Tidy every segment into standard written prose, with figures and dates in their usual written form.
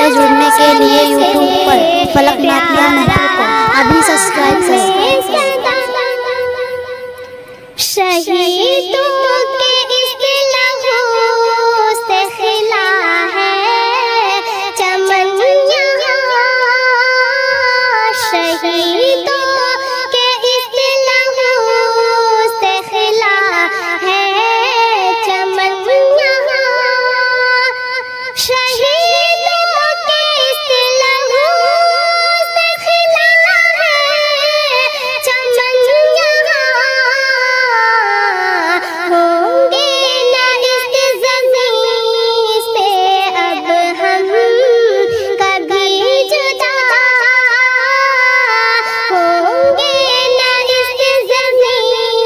से जुड़ने के लिए यूट्यूब पर फलक नातिया महफिल को अभी सब्सक्राइब करें। शहीदों के इस लहू से खिला है चमन यहाँ, शहीदों के इस लहू से खिला है चमन यहाँ, शहीदों के इस लहू से खिला है चमन यहाँ, होंगे न इस ज़मीन से अब हम कभी जुदा, होंगे न इस ज़मीन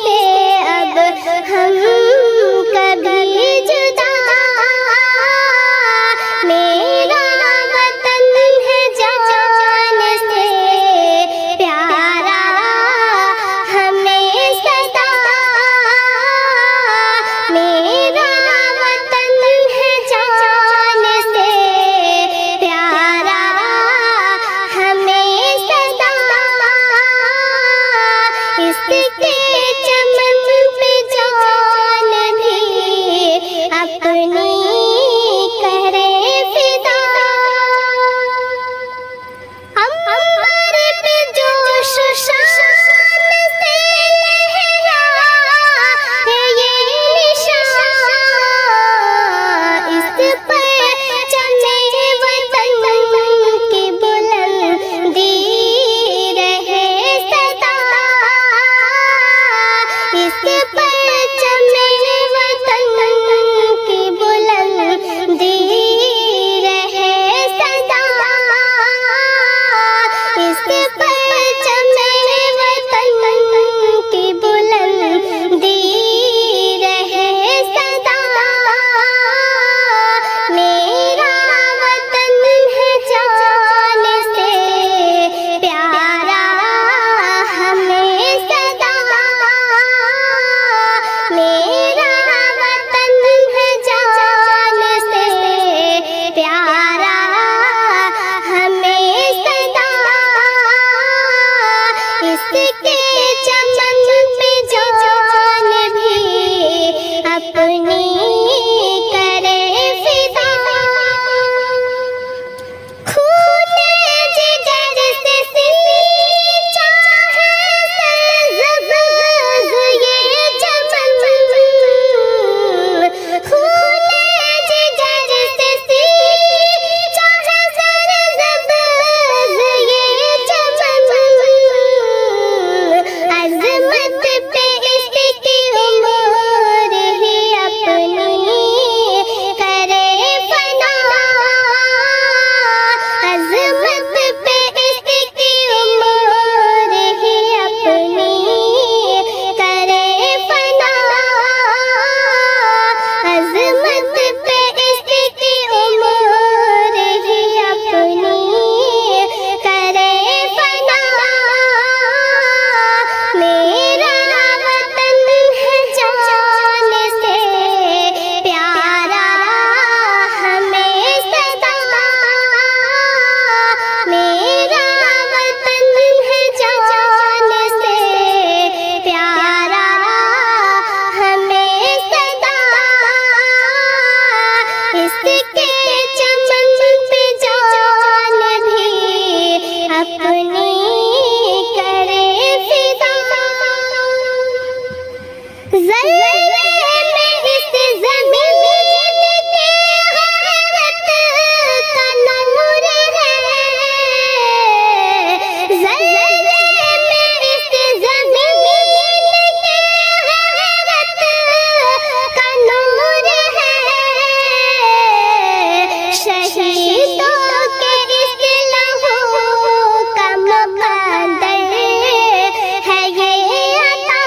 से अब हम कभी जुदा, मेरा वतन है जान से प्यारा हमें सदा, मेरा वतन है जान से प्यारा हमें सदा, इसके चमन पे जान भी अपनी करे फिदा, अंबर पे जोश शान से लहरा है ये निशान, इस पर चले वतन की बुलंदी रहे सदा, इस पर चले वतन की बुलंदी रहे सदा, इस पर चले वतन की बुलंदी रहे सदा, मेरा वतन है जान से प्यारा हमें सदा, मेरा वतन है जान से प्यारा हमें सदा, इसके चमन पे जान भी अपनी करे फिदा, खून जिगर से सींचा है सरज़ब्ज़ ये चमन, खून जिगर से सींचा है सरज़ब्ज़ ये चमन, अज़मत पे इसकी उम्र ही अपनी करे फना, अज़मत पे इसकी उम्र ही अपनी करे फना, अज़मत पे इसकी उम्र ही अपनी करे फना, मेरा वतन है जान से प्यारा हमें सदा, मेरा वतन है जान से प्यारा हमें सदा, इसके चमन पे जान भी अपनी करे फिदा, ज़र्रे में इस ज़मीन के हैरत का नूर है, ज़र्रे में इस ज़मीन के हैरत का नूर है, शहीदों के इस लहू का मुक़द्दर है ये अता,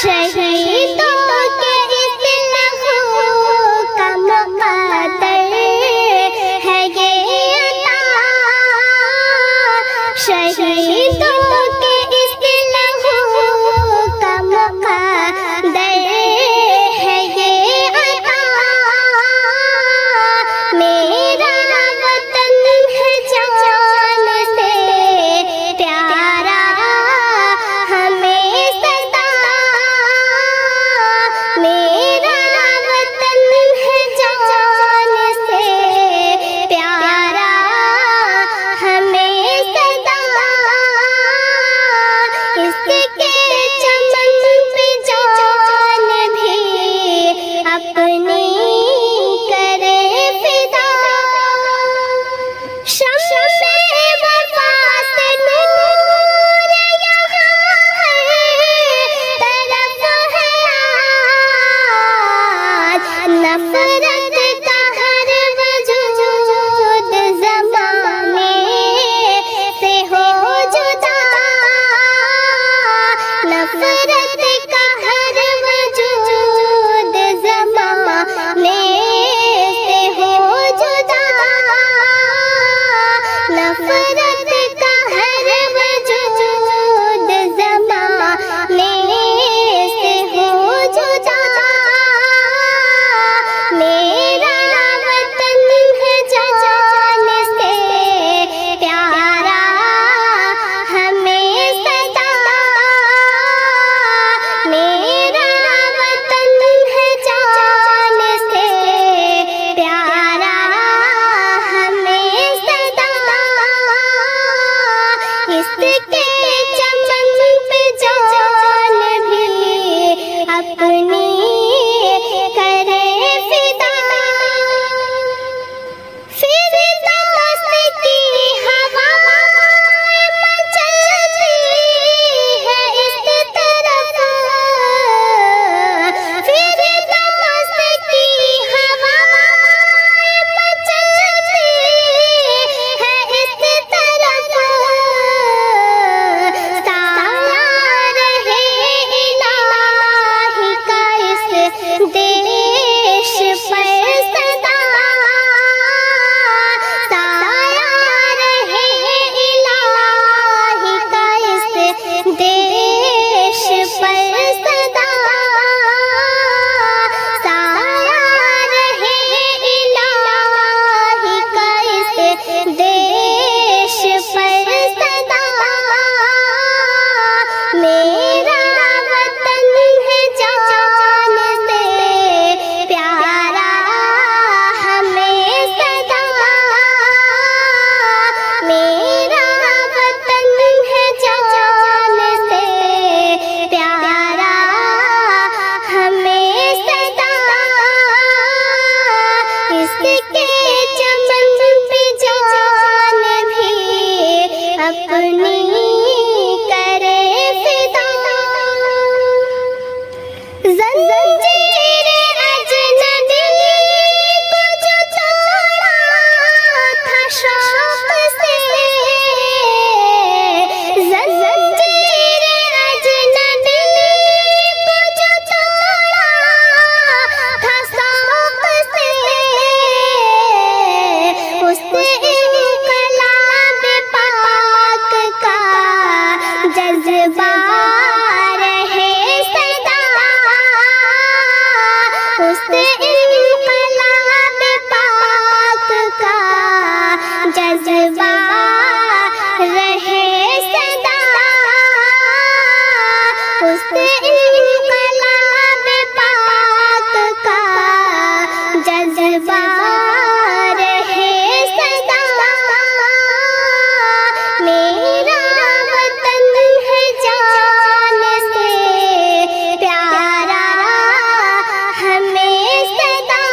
शहीदों के इस लहू का मुक़द्दर है ये अता, शहीदों के इस लहू का मुक़द्दर है ये अता, अपनी करे फिदा। ज़ंजीरे अजनबी को जो तोड़ा था शौक़ से, ज़ंजीरे अजनबी को जो तोड़ा था शौक़ से, उससे इनक़लाब पाक का जज़्बा रहे सदा। उससे इनक़लाब पाक का जज़्बा रहे सदा। उससे इनक़लाब पाक का जज़्बा रहे सदा। मेरा वतन है जान से प्यारा हमें सदा।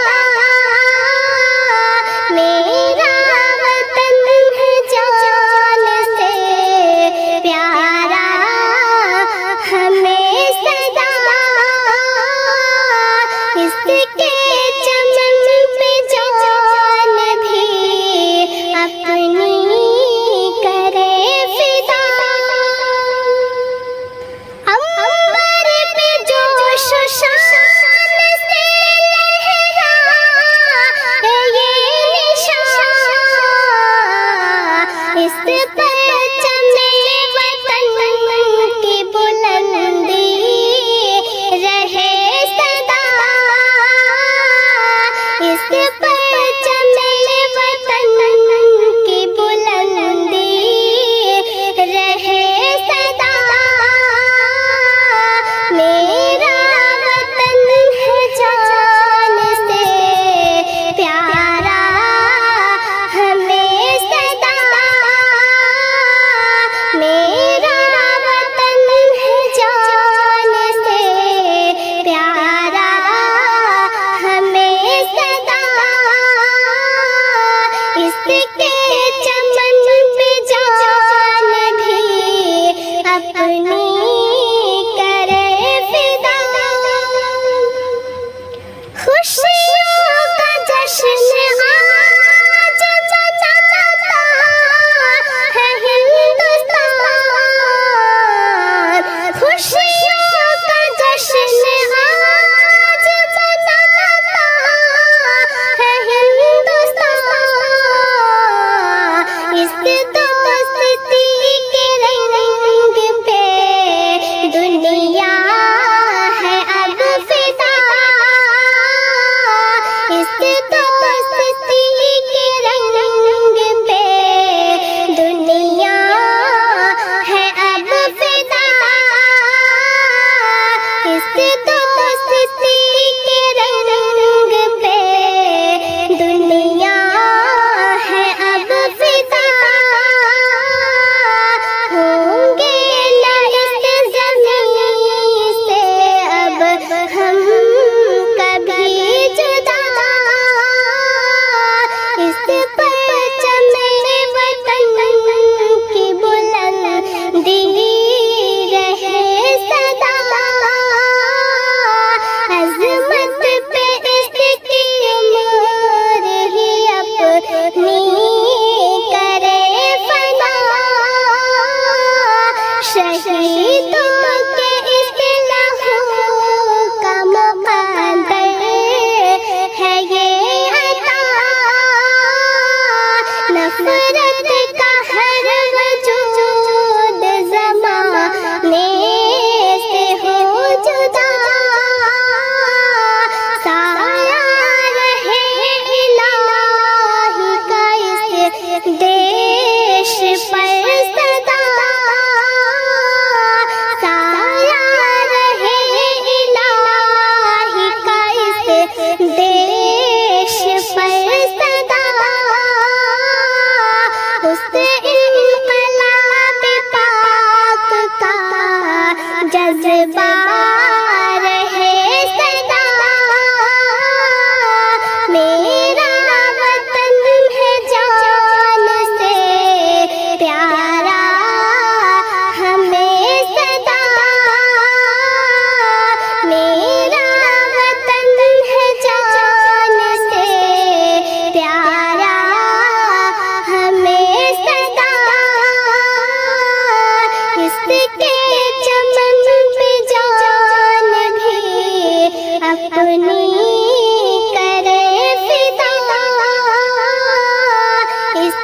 मेरा वतन है जान से प्यारा हमें सदा। इसके चमन पे जान भी अपनी करे फिदा। अंबर पे जोश शान से लहरा है ये निशान। इस परचम वतन की बुलंदी रहे सदा। इस परचम वतन की बुलंदी रहे सदा। मेरा वतन है जान से प्यारा हमें सदा।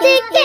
के